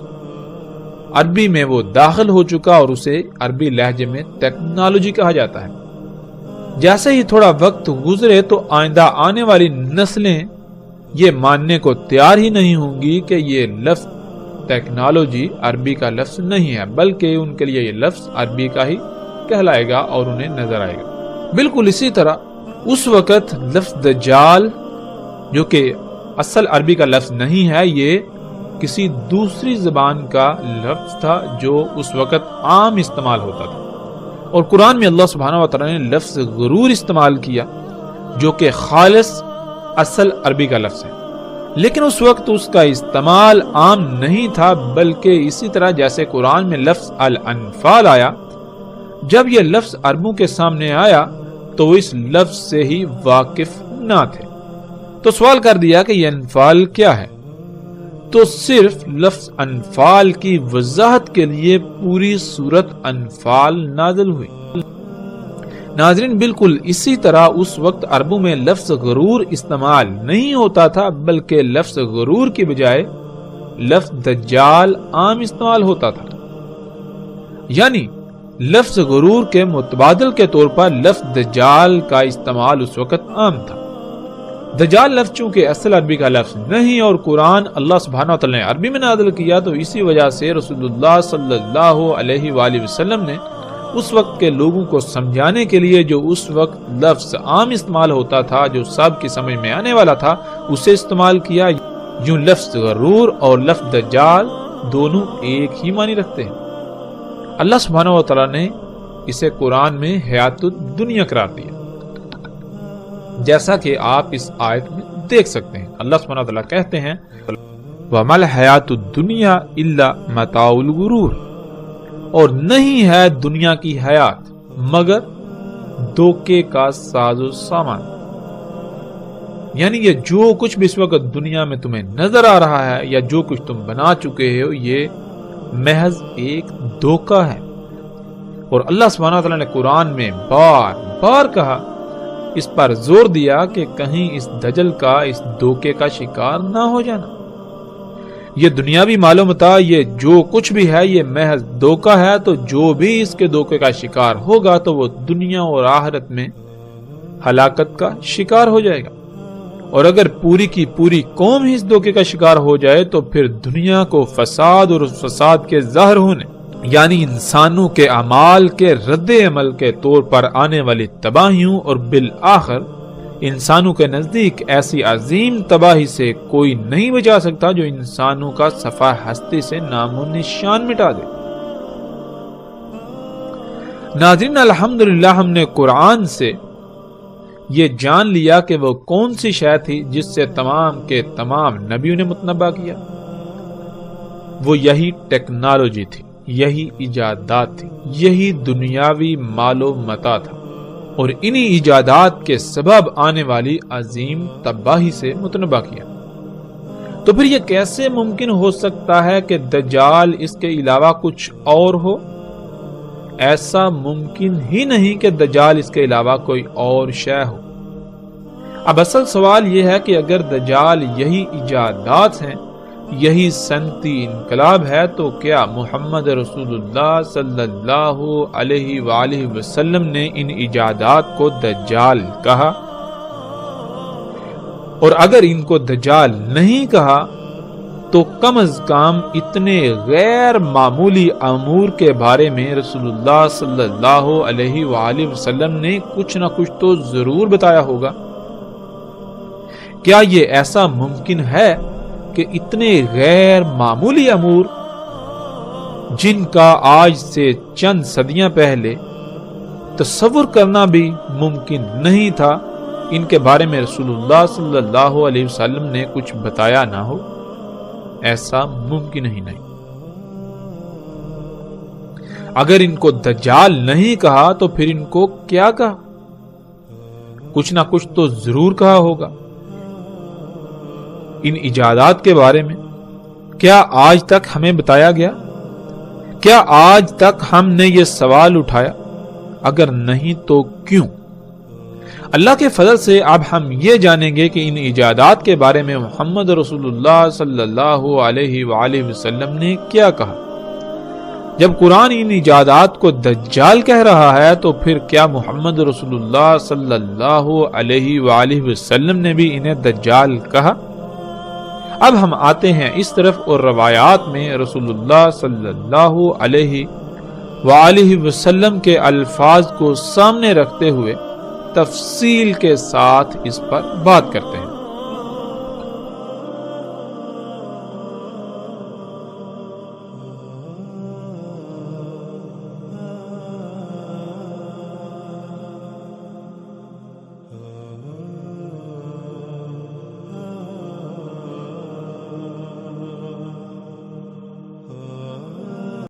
عربی میں وہ داخل ہو چکا اور اسے عربی لہجے میں ٹیکنالوجی کہا جاتا ہے۔ جیسے ہی تھوڑا وقت گزرے تو آئندہ آنے والی نسلیں یہ ماننے کو تیار ہی نہیں ہوں گی کہ یہ لفظ ٹیکنالوجی عربی کا لفظ نہیں ہے، بلکہ ان کے لیے یہ لفظ عربی کا ہی کہلائے گا اور انہیں نظر آئے گا۔ بالکل اسی طرح اس وقت لفظ دجال، جو کہ اصل عربی کا لفظ نہیں ہے، یہ کسی دوسری زبان کا لفظ تھا جو اس وقت عام استعمال ہوتا تھا، اور قرآن میں اللہ سبحانہ وتعالی نے لفظ غرور استعمال کیا جو کہ خالص اصل عربی کا لفظ ہے، لیکن اس وقت اس کا استعمال عام نہیں تھا، بلکہ اسی طرح جیسے قرآن میں لفظ الانفال آیا، جب یہ لفظ عربوں کے سامنے آیا تو وہ اس لفظ سے ہی واقف نہ تھے، تو سوال کر دیا کہ یہ انفال کیا ہے، تو صرف لفظ انفال کی وضاحت کے لیے پوری سورت انفال نازل ہوئی۔ ناظرین، بالکل اسی طرح اس وقت عربوں میں لفظ غرور استعمال نہیں ہوتا تھا، بلکہ لفظ غرور کی بجائے لفظ دجال عام استعمال ہوتا تھا۔ یعنی لفظ غرور کے متبادل کے طور پر لفظ دجال کا استعمال اس وقت عام تھا۔ دجال لفظ چونکہ اصل عربی کا لفظ نہیں اور قرآن اللہ سبحانہ وتعالی نے عربی میں نازل کیا، تو اسی وجہ سے رسول اللہ صلی اللہ علیہ وآلہ وسلم نے اس وقت کے لوگوں کو سمجھانے کے لیے جو اس وقت لفظ عام استعمال ہوتا تھا، جو سب کی سمجھ میں آنے والا تھا، اسے استعمال کیا۔ یوں لفظ غرور اور لفظ دجال دونوں ایک ہی معنی رکھتے ہیں۔ اللہ سبحانہ وتعالی نے اسے قرآن میں حیات الدنیا قرار دیا، جیسا کہ آپ اس آیت میں دیکھ سکتے ہیں۔ اللہ سبحانہ وتعالی کہتے ہیں وَمَا الْحَيَاةُ الدُّنْيَا إِلَّا مَتَاعُ الْغُرُورِ، اور نہیں ہے دنیا کی حیات مگر دھوکے کا ساز و سامان۔ یعنی یہ جو کچھ بھی اس وقت دنیا میں تمہیں نظر آ رہا ہے یا جو کچھ تم بنا چکے ہو، یہ محض ایک دھوکہ ہے۔ اور اللہ سبحانہ تعالیٰ نے قرآن میں بار بار کہا، اس پر زور دیا کہ کہیں اس دجل کا، اس دھوکے کا شکار نہ ہو جانا۔ یہ دنیاوی مال و متاع، یہ جو کچھ بھی ہے، یہ محض دھوکہ ہے، تو جو بھی اس کے دھوکے کا شکار ہوگا تو وہ دنیا اور آخرت میں ہلاکت کا شکار ہو جائے گا، اور اگر پوری کی پوری قوم ہی اس دھوکے کا شکار ہو جائے تو پھر دنیا کو فساد اور اس فساد کے ظاہر ہونے، یعنی انسانوں کے اعمال کے رد عمل کے طور پر آنے والی تباہیوں، اور بالآخر انسانوں کے نزدیک ایسی عظیم تباہی سے کوئی نہیں بچا سکتا جو انسانوں کا صفحہ ہستی سے نام و نشان مٹا دے۔ ناظرین، الحمدللہ ہم نے قرآن سے یہ جان لیا کہ وہ کون سی شے تھی جس سے تمام کے تمام نبیوں نے متنبہ کیا۔ وہ یہی ٹیکنالوجی تھی، یہی ایجادات تھی، یہی دنیاوی مال و متاع تھا، اور انہی ایجادات کے سبب آنے والی عظیم تباہی سے متنبہ کیا۔ تو پھر یہ کیسے ممکن ہو سکتا ہے کہ دجال اس کے علاوہ کچھ اور ہو؟ ایسا ممکن ہی نہیں کہ دجال اس کے علاوہ کوئی اور شے ہو۔ اب اصل سوال یہ ہے کہ اگر دجال یہی ایجادات ہیں، یہی صنعتی انقلاب ہے، تو کیا محمد رسول اللہ صلی اللہ علیہ وآلہ وسلم نے ان ایجادات کو دجال کہا؟ اور اگر ان کو دجال نہیں کہا تو کم از کم اتنے غیر معمولی امور کے بارے میں رسول اللہ صلی اللہ علیہ وآلہ وسلم نے کچھ نہ کچھ تو ضرور بتایا ہوگا۔ کیا یہ ایسا ممکن ہے کہ اتنے غیر معمولی امور جن کا آج سے چند صدیاں پہلے تصور کرنا بھی ممکن نہیں تھا، ان کے بارے میں رسول اللہ صلی اللہ علیہ وسلم نے کچھ بتایا نہ ہو؟ ایسا ممکن ہی نہیں۔ اگر ان کو دجال نہیں کہا تو پھر ان کو کیا کہا؟ کچھ نہ کچھ تو ضرور کہا ہوگا۔ ان ایجادات کے بارے میں کیا آج تک ہمیں بتایا گیا؟ کیا آج تک ہم نے یہ سوال اٹھایا؟ اگر نہیں تو کیوں؟ اللہ کے فضل سے اب ہم یہ جانیں گے کہ ان ایجادات کے بارے میں محمد رسول اللہ صلی اللہ علیہ وآلہ وسلم نے کیا کہا۔ جب قرآن ان ایجادات کو دجال کہہ رہا ہے تو پھر کیا محمد رسول اللہ صلی اللہ علیہ وآلہ وسلم نے بھی انہیں دجال کہا؟ اب ہم آتے ہیں اس طرف، اور روایات میں رسول اللہ صلی اللہ علیہ وآلہ وسلم کے الفاظ کو سامنے رکھتے ہوئے تفصیل کے ساتھ اس پر بات کرتے ہیں۔